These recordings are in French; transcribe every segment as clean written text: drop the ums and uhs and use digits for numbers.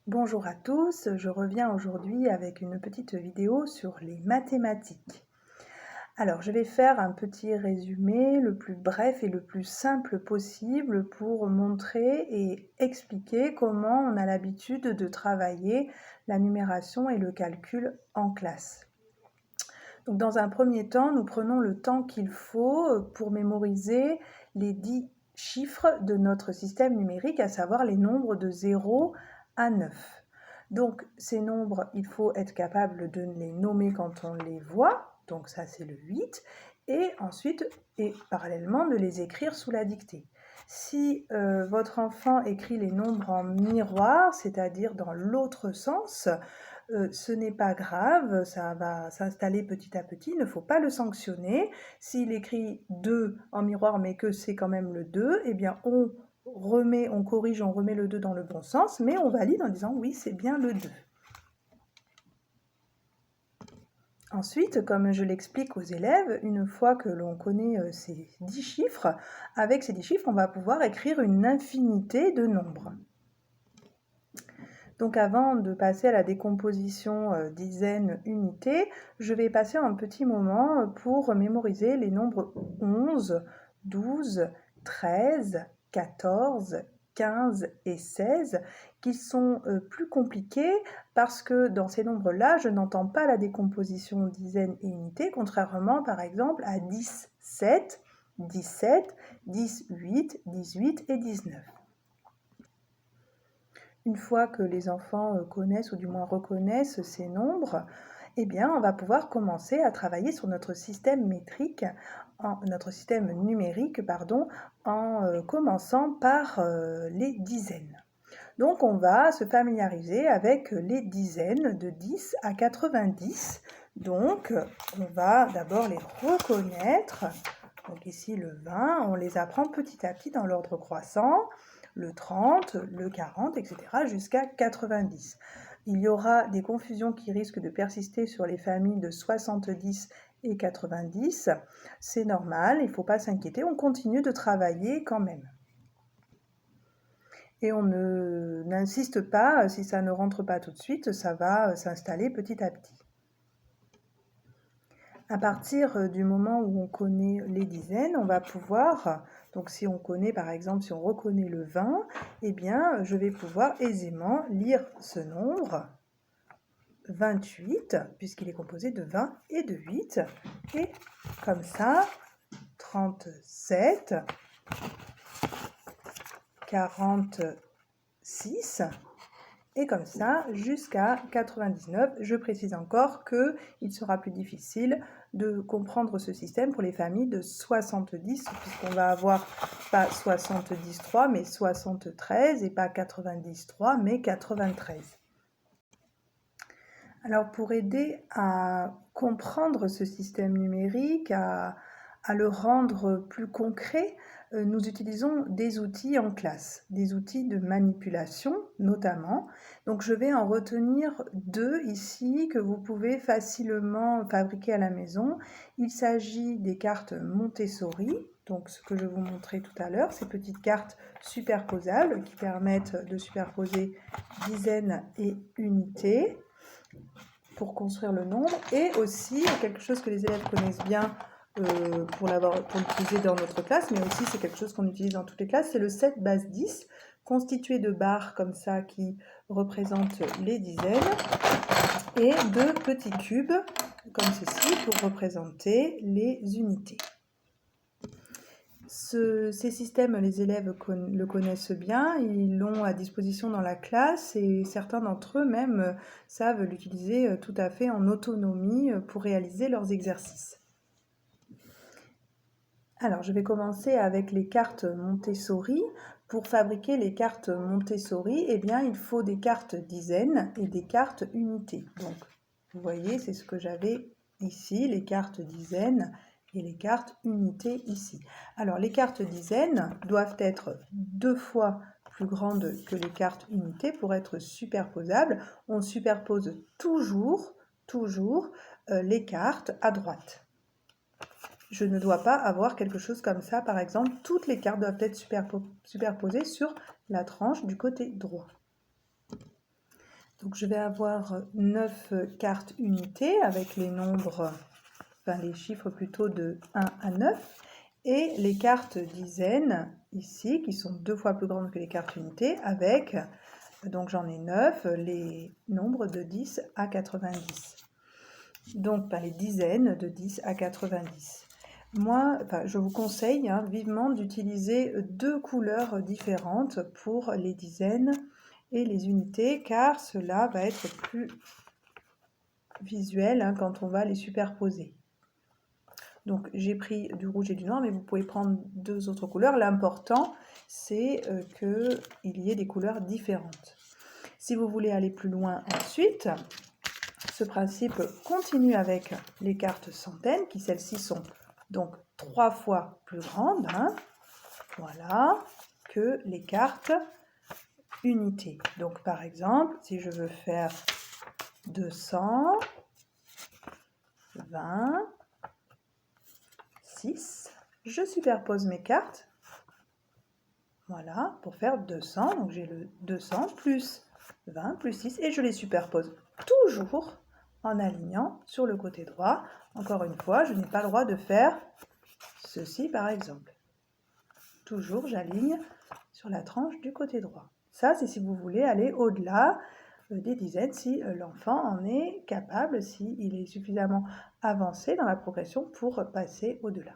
Bonjour à tous, je reviens aujourd'hui avec une petite vidéo sur les mathématiques. Alors, je vais faire un petit résumé le plus bref et le plus simple possible pour montrer et expliquer comment on a l'habitude de travailler la numération et le calcul en classe. Donc, dans un premier temps, nous prenons le temps qu'il faut pour mémoriser les 10 chiffres de notre système numérique, à savoir les nombres de 0 à 9. Donc, ces nombres, il faut être capable de les nommer quand on les voit, donc ça c'est le 8, et ensuite, et parallèlement, de les écrire sous la dictée. Si votre enfant écrit les nombres en miroir, c'est-à-dire dans l'autre sens, ce n'est pas grave, ça va s'installer petit à petit, il ne faut pas le sanctionner. S'il écrit 2 en miroir mais que c'est quand même le 2, eh bien on corrige, on remet le 2 dans le bon sens, mais on valide en disant oui, c'est bien le 2. Ensuite, comme je l'explique aux élèves, une fois que l'on connaît ces 10 chiffres, avec ces 10 chiffres, on va pouvoir écrire une infinité de nombres. Donc avant de passer à la décomposition dizaines, unités, je vais passer un petit moment pour mémoriser les nombres 11, 12, 13, 14, 15 et 16 qui sont plus compliqués parce que dans ces nombres-là, je n'entends pas la décomposition dizaines et unités, contrairement par exemple à 10, 7, 17, 18, 18 et 19. Une fois que les enfants connaissent ou du moins reconnaissent ces nombres, eh bien, on va pouvoir commencer à travailler sur notre système métrique, notre système numérique, en commençant par les dizaines. Donc, on va se familiariser avec les dizaines de 10 à 90. Donc, on va d'abord les reconnaître. Donc ici, le 20, on les apprend petit à petit dans l'ordre croissant, le 30, le 40, etc. jusqu'à 90. Il y aura des confusions qui risquent de persister sur les familles de 70 et 90. C'est normal, il ne faut pas s'inquiéter, on continue de travailler quand même. Et on n'insiste pas, si ça ne rentre pas tout de suite, ça va s'installer petit à petit. À partir du moment où on connaît les dizaines, on va pouvoir, donc si on connaît par exemple, si on reconnaît le 20, eh bien je vais pouvoir aisément lire ce nombre, 28, puisqu'il est composé de 20 et de 8, et comme ça, 37, 46, et comme ça jusqu'à 99. Je précise encore qu'il sera plus difficile de comprendre ce système pour les familles de 70, puisqu'on va avoir pas 73, mais 73, et pas 93, mais 93. Alors pour aider à comprendre ce système numérique, à le rendre plus concret, nous utilisons des outils en classe, des outils de manipulation notamment. Donc je vais en retenir 2 ici que vous pouvez facilement fabriquer à la maison. Il s'agit des cartes Montessori, donc ce que je vous montrais tout à l'heure, ces petites cartes superposables qui permettent de superposer dizaines et unités pour construire le nombre, et aussi quelque chose que les élèves connaissent bien pour l'utiliser dans notre classe, mais aussi c'est quelque chose qu'on utilise dans toutes les classes, c'est le 7 base 10, constitué de barres comme ça qui représentent les dizaines, et de petits cubes comme ceci pour représenter les unités. Ces systèmes, les élèves le connaissent bien, ils l'ont à disposition dans la classe et certains d'entre eux même savent l'utiliser tout à fait en autonomie pour réaliser leurs exercices. Alors, je vais commencer avec les cartes Montessori. Pour fabriquer les cartes Montessori, eh bien, il faut des cartes dizaines et des cartes unités. Donc, vous voyez, c'est ce que j'avais ici, les cartes dizaines et les cartes unités ici. Alors, les cartes dizaines doivent être 2 fois plus grandes que les cartes unités pour être superposables. On superpose toujours les cartes à droite. Je ne dois pas avoir quelque chose comme ça, par exemple, toutes les cartes doivent être superposées sur la tranche du côté droit. Donc je vais avoir 9 cartes unités avec les nombres, enfin les chiffres plutôt de 1 à 9, et les cartes dizaines ici qui sont 2 fois plus grandes que les cartes unités avec, donc j'en ai 9, les nombres de 10 à 90. Donc les dizaines de 10 à 90. Moi, je vous conseille vivement d'utiliser 2 couleurs différentes pour les dizaines et les unités, car cela va être plus visuel quand on va les superposer. Donc j'ai pris du rouge et du noir, mais vous pouvez prendre 2 autres couleurs. L'important, c'est qu'il y ait des couleurs différentes. Si vous voulez aller plus loin ensuite, ce principe continue avec les cartes centaines, qui celles-ci sont donc 3 fois plus grandes, voilà, que les cartes unités. Donc par exemple, si je veux faire 200, 20, 6, je superpose mes cartes, voilà, pour faire 200, donc j'ai le 200 plus 20 plus 6, et je les superpose toujours en alignant sur le côté droit. Encore une fois, je n'ai pas le droit de faire ceci par exemple. Toujours, j'aligne sur la tranche du côté droit. Ça, c'est si vous voulez aller au-delà des dizaines, si l'enfant en est capable, s'il est suffisamment avancé dans la progression pour passer au-delà.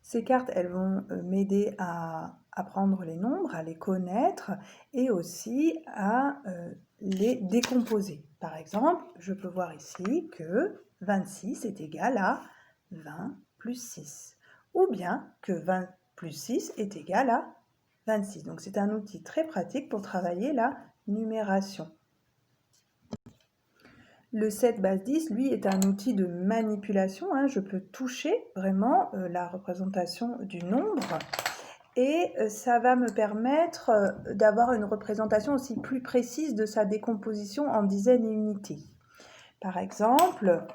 Ces cartes, elles vont m'aider à apprendre les nombres, à les connaître et aussi à les décomposer. Par exemple, je peux voir ici que 26 est égal à 20 plus 6, ou bien que 20 plus 6 est égal à 26. Donc c'est un outil très pratique pour travailler la numération. Le 7 base 10, lui, est un outil de manipulation. Je peux toucher vraiment la représentation du nombre et ça va me permettre d'avoir une représentation aussi plus précise de sa décomposition en dizaines et unités. Par exemple,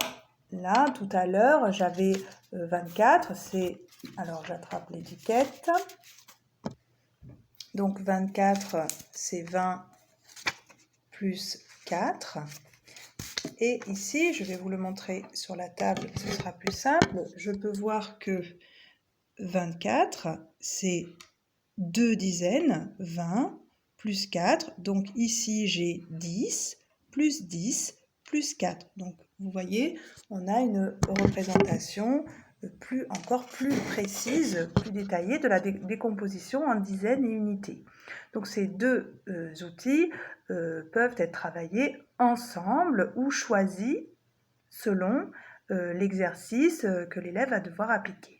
là, tout à l'heure, j'avais 24, alors j'attrape l'étiquette. Donc 24, c'est 20 plus 4. Et ici, je vais vous le montrer sur la table, ce sera plus simple. Je peux voir que 24, c'est 2 dizaines, 20 plus 4. Donc ici, j'ai 10 plus 10 plus 4. Donc vous voyez, on a une représentation encore plus précise, plus détaillée de la décomposition en dizaines et unités. Donc ces deux outils peuvent être travaillés ensemble ou choisis selon l'exercice que l'élève va devoir appliquer.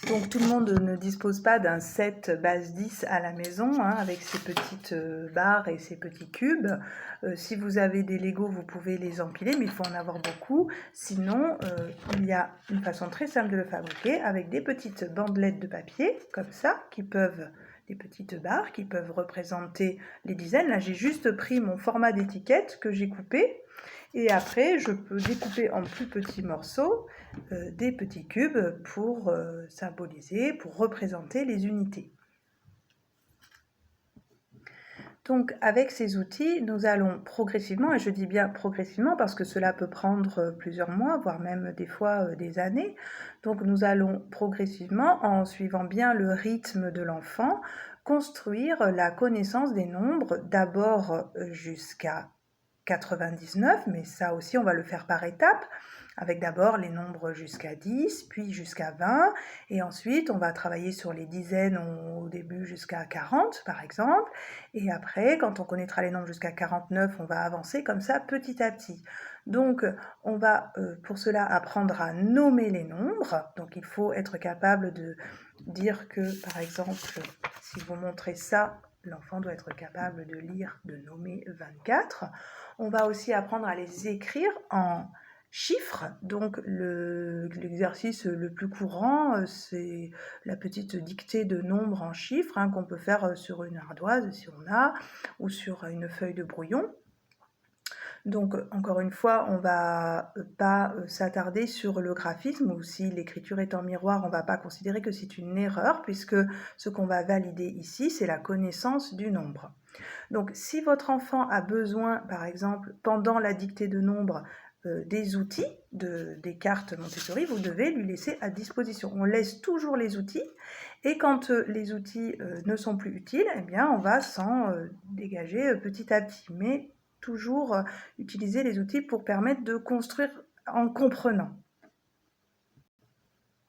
Donc tout le monde ne dispose pas d'un set base 10 à la maison avec ses petites barres et ses petits cubes. Si vous avez des Lego, vous pouvez les empiler, mais il faut en avoir beaucoup. Sinon, il y a une façon très simple de le fabriquer avec des petites bandelettes de papier, comme ça, des petites barres qui peuvent représenter les dizaines. Là, j'ai juste pris mon format d'étiquette que j'ai coupé. Et après, je peux découper en plus petits morceaux des petits cubes pour symboliser, pour représenter les unités. Donc avec ces outils, nous allons progressivement, et je dis bien progressivement parce que cela peut prendre plusieurs mois, voire même des fois des années, donc nous allons progressivement, en suivant bien le rythme de l'enfant, construire la connaissance des nombres, d'abord jusqu'à 99, mais ça aussi on va le faire par étapes, avec d'abord les nombres jusqu'à 10, puis jusqu'à 20, et ensuite on va travailler sur les dizaines au début jusqu'à 40 par exemple, et après quand on connaîtra les nombres jusqu'à 49, on va avancer comme ça petit à petit. Donc on va pour cela apprendre à nommer les nombres, donc il faut être capable de dire que par exemple, si vous montrez ça, l'enfant doit être capable de lire, de nommer 24. On va aussi apprendre à les écrire en chiffres. Donc l'exercice le plus courant, c'est la petite dictée de nombres en chiffres qu'on peut faire sur une ardoise si on a, ou sur une feuille de brouillon. Donc, encore une fois, on va pas s'attarder sur le graphisme, ou si l'écriture est en miroir, on va pas considérer que c'est une erreur, puisque ce qu'on va valider ici, c'est la connaissance du nombre. Donc, si votre enfant a besoin, par exemple, pendant la dictée de nombres, des outils, des cartes Montessori, vous devez lui laisser à disposition. On laisse toujours les outils, et quand les outils ne sont plus utiles, eh bien, on va s'en dégager petit à petit. Mais toujours utiliser les outils pour permettre de construire en comprenant.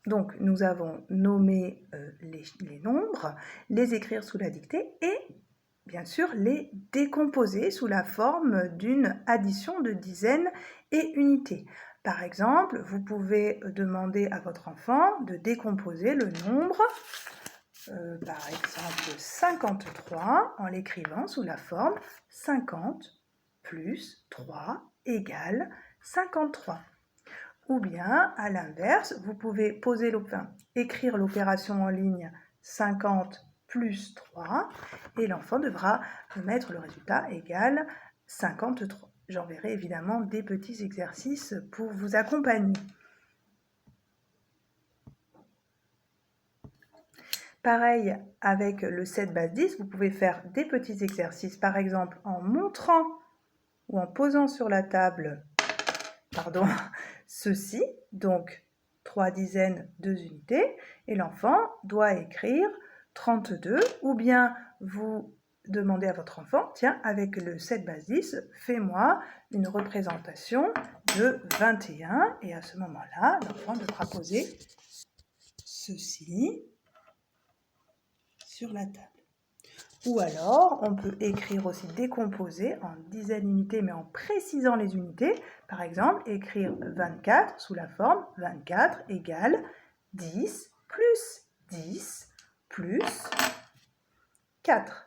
Donc, nous avons nommé les nombres, les écrire sous la dictée et bien sûr les décomposer sous la forme d'une addition de dizaines et unités. Par exemple, vous pouvez demander à votre enfant de décomposer le nombre, par exemple 53, en l'écrivant sous la forme 50 plus 3 égale 53. Ou bien, à l'inverse, vous pouvez écrire l'opération en ligne 50 plus 3 et l'enfant devra mettre le résultat égal 53. J'enverrai évidemment des petits exercices pour vous accompagner. Pareil avec le 7 base 10, vous pouvez faire des petits exercices, par exemple en montrant ou en posant sur la table ceci, donc 3 dizaines, 2 unités, et l'enfant doit écrire 32, ou bien vous demandez à votre enfant, tiens, avec le 7 base 10, fais-moi une représentation de 21, et à ce moment-là, l'enfant devra poser ceci sur la table. Ou alors, on peut écrire aussi décomposer en dizaines d'unités, mais en précisant les unités. Par exemple, écrire 24 sous la forme 24 égale 10 plus 10 plus 4.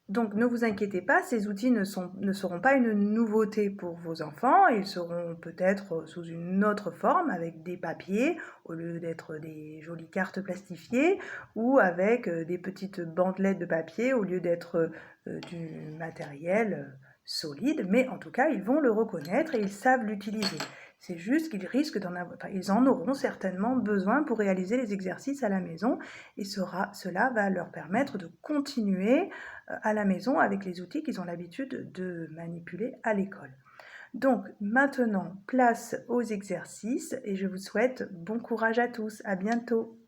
Donc ne vous inquiétez pas, ces outils ne seront pas une nouveauté pour vos enfants, ils seront peut-être sous une autre forme avec des papiers au lieu d'être des jolies cartes plastifiées ou avec des petites bandelettes de papier au lieu d'être du matériel solide, mais en tout cas ils vont le reconnaître et ils savent l'utiliser. C'est juste qu'ils risquent ils en auront certainement besoin pour réaliser les exercices à la maison et cela va leur permettre de continuer à la maison avec les outils qu'ils ont l'habitude de manipuler à l'école. Donc maintenant, place aux exercices et je vous souhaite bon courage à tous. À bientôt.